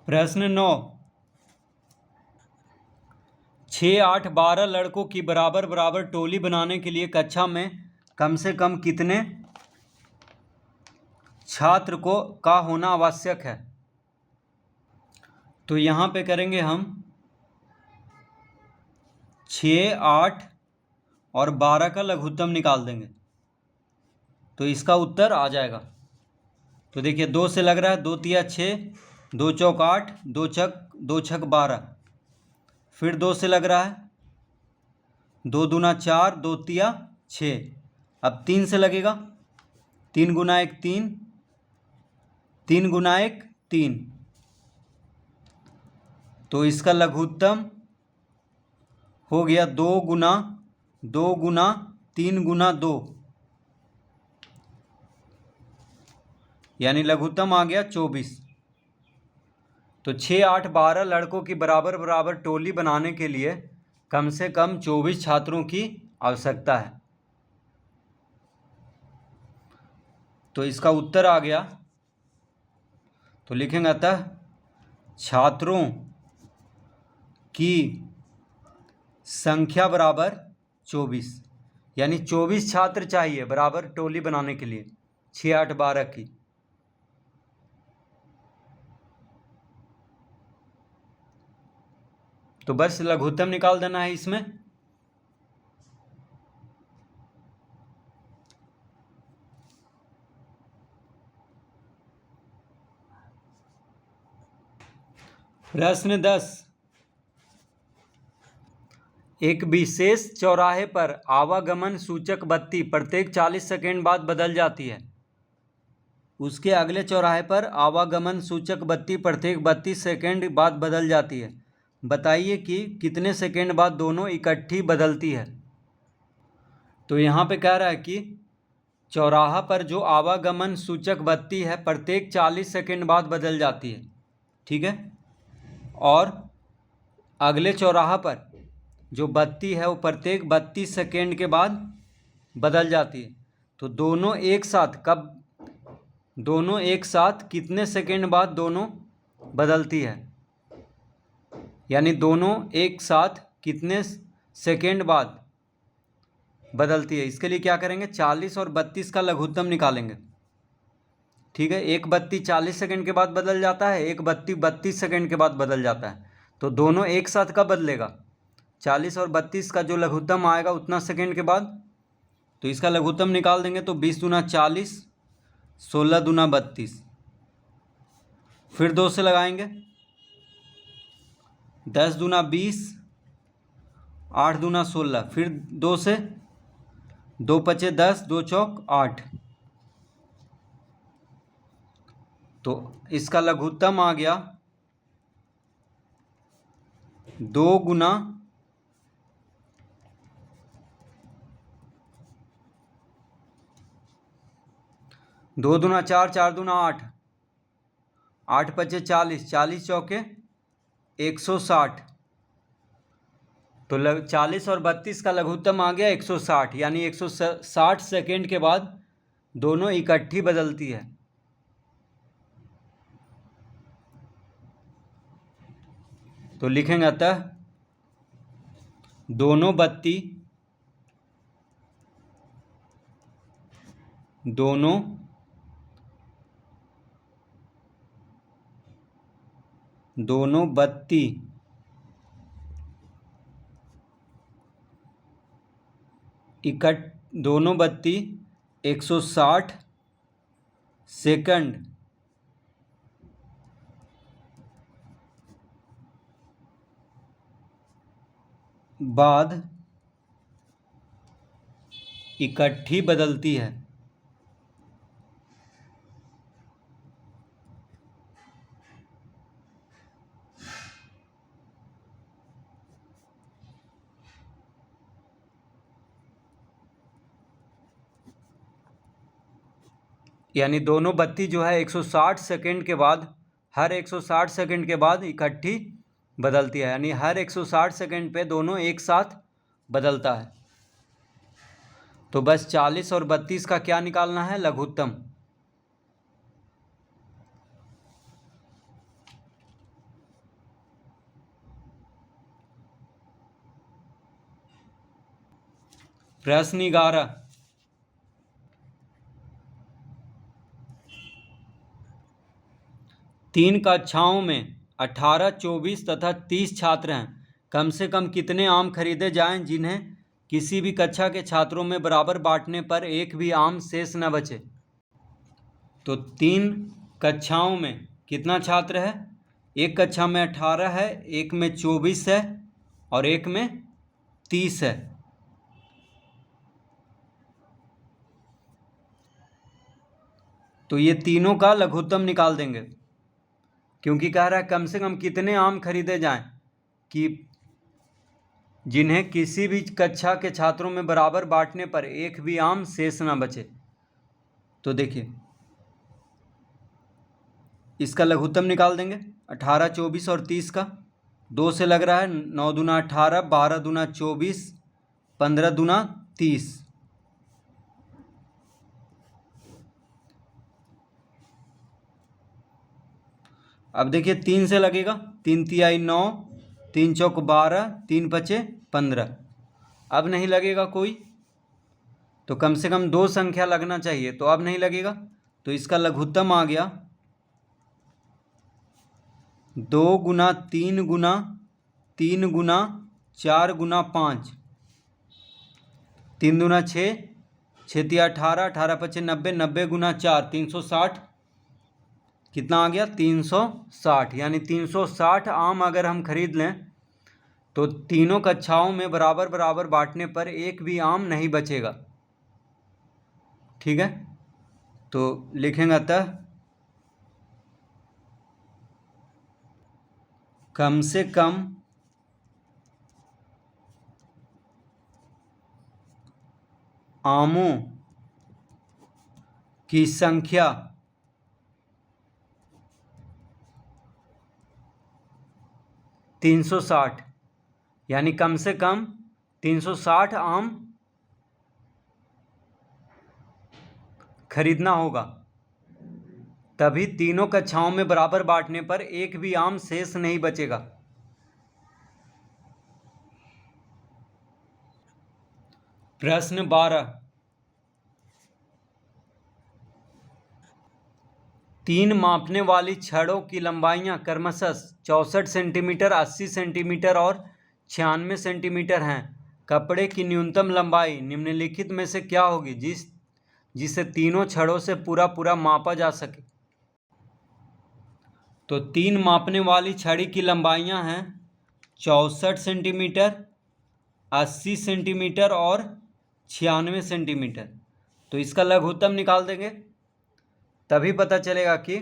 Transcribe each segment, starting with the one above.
प्रश्न 9, 6, 8, 12 लड़कों की बराबर बराबर टोली बनाने के लिए कक्षा में कम से कम कितने छात्र का होना आवश्यक है। तो यहाँ पे करेंगे हम 6, 8 और 12 का लघुत्तम निकाल देंगे तो इसका उत्तर आ जाएगा। तो देखिए 2 से लग रहा है 2 तिया 6, 2 चौक 8, 2 छक 12। फिर 2 से लग रहा है 2 दूना 4, 2 तिया 6। अब 3 से लगेगा 3 गुना 1 3, 3 गुना 1 3। तो इसका लघुत्तम हो गया 2 गुना 3 गुना 2, यानी लघुत्तम आ गया 24। तो 6, 8, 12 लड़कों की बराबर बराबर टोली बनाने के लिए कम से कम 24 छात्रों की आवश्यकता है। तो इसका उत्तर आ गया। तो लिखेंगे अतः छात्रों की संख्या बराबर 24, यानी 24 छात्र चाहिए बराबर टोली बनाने के लिए 6, 8, 12 की। तो बस लघुत्तम निकाल देना है इसमें। प्रश्न 10, एक विशेष चौराहे पर आवागमन सूचक बत्ती प्रत्येक 40 सेकंड बाद बदल जाती है। उसके अगले चौराहे पर आवागमन सूचक बत्ती प्रत्येक 32 सेकंड बाद बदल जाती है। बताइए कि कितने सेकंड बाद दोनों इकट्ठी बदलती है। तो यहाँ पे कह रहा है कि चौराहा पर जो आवागमन सूचक बत्ती है प्रत्येक 40 सेकंड बाद बदल जाती है, ठीक है। और अगले चौराहा पर जो बत्ती है वो प्रत्येक 32 सेकंड के बाद बदल जाती है। तो दोनों एक साथ कितने सेकंड बाद दोनों बदलती है, यानी दोनों एक साथ कितने सेकंड बाद बदलती है। इसके लिए क्या करेंगे, 40 और 32 का लघुत्तम निकालेंगे, ठीक है। एक बत्ती 40 सेकंड के बाद बदल जाता है, एक बत्ती 32 सेकंड के बाद बदल जाता है। तो दोनों एक साथ कब बदलेगा, 40 और 32 का जो लघुत्तम आएगा उतना सेकंड के बाद। तो इसका लघुत्तम निकाल देंगे तो 20 दूना 40, 16 दूना 32। फिर 2 से लगाएंगे 10 दूना 20, 8 दूना 16। फिर 2 से 2 पचे 10, 2 चौक 8। तो इसका लघुत्तम आ गया 2 गुना 2 दूना 4, 4 दूना 8, 8 पचे 40, 40 चौके 160। तो 40 और 32 का लघुत्तम आ गया 160, यानी 160 सेकंड के बाद दोनों इकट्ठी बदलती है। तो लिखेंगे अतः दोनों बत्ती दोनों बत्ती 160 सेकंड बाद इकट्ठी बदलती है। यानी दोनों बत्ती जो है 160 सेकंड के बाद, हर 160 सेकंड के बाद इकट्ठी बदलती है, यानी हर 160 सेकंड पे दोनों एक साथ बदलता है। तो बस 40 और 32 का क्या निकालना है, लघुत्तम। प्रश्न 11, तीन कक्षाओं में 18, 24 तथा 30 छात्र हैं। कम से कम कितने आम खरीदे जाएं जिन्हें किसी भी कक्षा के छात्रों में बराबर बांटने पर एक भी आम शेष न बचे। तो तीन कक्षाओं में कितना छात्र है? एक कक्षा में 18 है, एक में 24 है और एक में 30 है। तो ये तीनों का लघुत्तम निकाल देंगे, क्योंकि कह रहा है कम से कम कितने आम खरीदे जाएं कि जिन्हें किसी भी कक्षा के छात्रों में बराबर बांटने पर एक भी आम शेष ना बचे। तो देखिए इसका लघुत्तम निकाल देंगे। 18, 24 और 30 का 2 से लग रहा है। 9 दूना 18, 12 दूना 24, 15 दूना 30। अब देखिए 3 से लगेगा। 3 तिहाई 9, 3 चौक 12, 3 पचे 15। अब नहीं लगेगा कोई, तो कम से कम 2 संख्या लगना चाहिए, तो अब नहीं लगेगा। तो इसका लघुत्तम आ गया 2 गुना 3 गुना 3 गुना 4 गुना 5। 3 दूना 6, 6 तिया 18, 18 पचे 90, 90 गुना 4 360। कितना आ गया? 360। यानी 360 आम अगर हम खरीद लें तो तीनों कक्षाओं में बराबर बराबर बांटने पर एक भी आम नहीं बचेगा। ठीक है, तो लिखेंगे अतः कम से कम आमों की संख्या 360, यानी कम से कम 360 आम खरीदना होगा, तभी तीनों कक्षाओं में बराबर बांटने पर एक भी आम शेष नहीं बचेगा। प्रश्न 12, 3 मापने वाली छड़ों की लंबाइयां क्रमशः 64 सेंटीमीटर, 80 सेंटीमीटर और 96 सेंटीमीटर हैं। कपड़े की न्यूनतम लंबाई निम्नलिखित में से क्या होगी जिसे तीनों छड़ों से पूरा पूरा मापा जा सके? तो 3 मापने वाली छड़ी की लंबाइयां हैं 64 सेंटीमीटर, 80 सेंटीमीटर और 96 सेंटीमीटर। तो इसका लघुत्तम निकाल देंगे, तभी पता चलेगा कि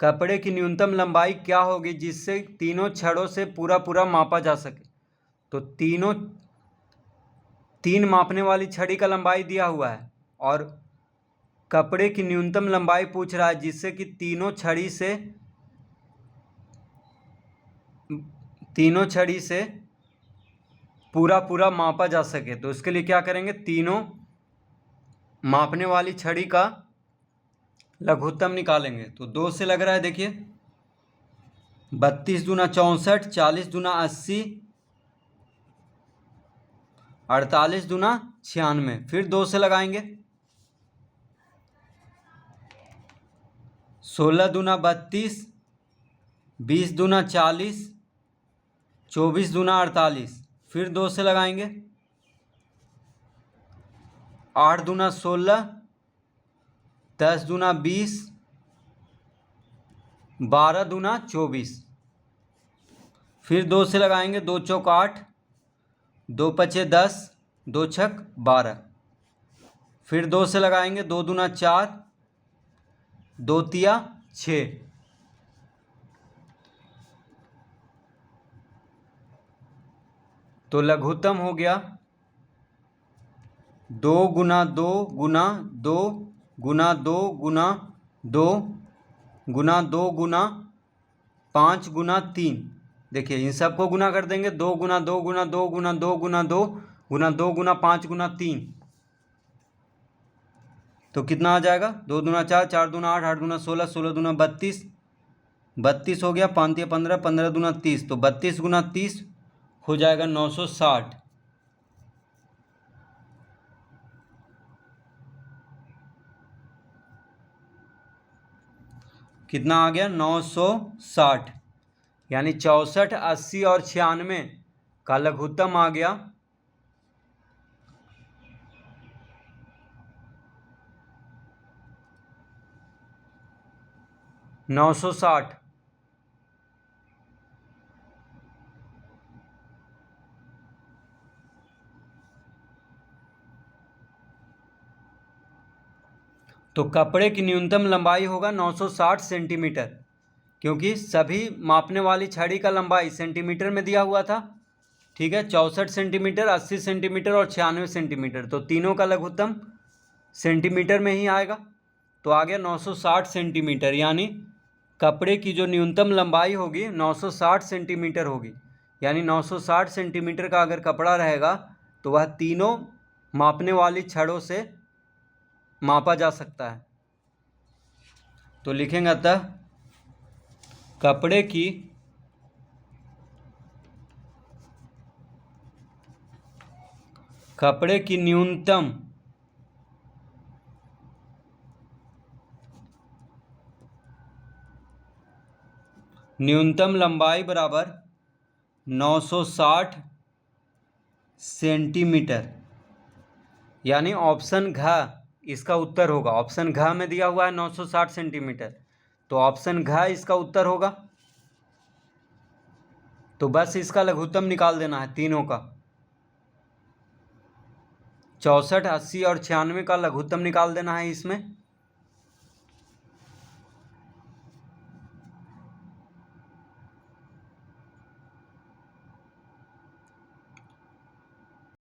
कपड़े की न्यूनतम लंबाई क्या होगी जिससे तीनों छड़ों से पूरा पूरा मापा जा सके। तो 3 मापने वाली छड़ी का लंबाई दिया हुआ है और कपड़े की न्यूनतम लंबाई पूछ रहा है जिससे कि तीनों छड़ी से पूरा पूरा मापा जा सके। तो इसके लिए क्या करेंगे? तीनों मापने वाली छड़ी का लघुत्तम निकालेंगे। तो 2 से लग रहा है, देखिए 32 दूना 64, 40 दूना 80, 48 दूना 96। फिर 2 से लगाएंगे। 16 दूना 32, 20 दूना 40, 24 दूना 48। फिर 2 से लगाएंगे। 8 दूना 16, 10 दूना 20, 12 दूना 24। फिर 2 से लगाएंगे। 2 चौक 8, 2 पचे 10, 2 छक 12। फिर 2 से लगाएंगे। 2 दूना 4, 2 तिया 6। तो लघुत्तम हो गया 2 गुना 2 गुना 2 गुना 2 गुना 2 गुना 2 गुना 5 गुना 3। देखिए इन सबको गुना कर देंगे। 2 गुना 2 गुना 2 गुना 2 गुना 2 गुना 2 गुना 5 गुना 3। तो कितना आ जाएगा? 2 दूना 4, 4 दूना 8, 8 दूना 16, 16 दूना 32, 32 हो गया। 5 15, 15 दूना 30। तो 32 गुना 30 हो जाएगा 960। कितना आ गया 960, यानी 64, 80 और 96 का लघुत्तम आ गया 960। तो कपड़े की न्यूनतम लंबाई होगा 960 सेंटीमीटर, क्योंकि सभी मापने वाली छड़ी का लंबाई सेंटीमीटर में दिया हुआ था। ठीक है, 64 सेंटीमीटर, 80 सेंटीमीटर और 96 सेंटीमीटर, तो तीनों का लघुत्तम सेंटीमीटर में ही आएगा। तो आ गया 960 सेंटीमीटर, यानी कपड़े की जो न्यूनतम लंबाई होगी 960 सेंटीमीटर होगी। यानी 960 सेंटीमीटर का अगर कपड़ा रहेगा तो वह तीनों मापने वाली छड़ों से मापा जा सकता है। तो लिखेंगे अतः कपड़े की न्यूनतम लंबाई बराबर 960 सेंटीमीटर, यानी ऑप्शन घ इसका उत्तर होगा। ऑप्शन घ में दिया हुआ है 960 सेंटीमीटर, तो ऑप्शन घ इसका उत्तर होगा। तो बस इसका लघुत्तम निकाल देना है तीनों का, 64, 80 और 96 का लघुत्तम निकाल देना है इसमें।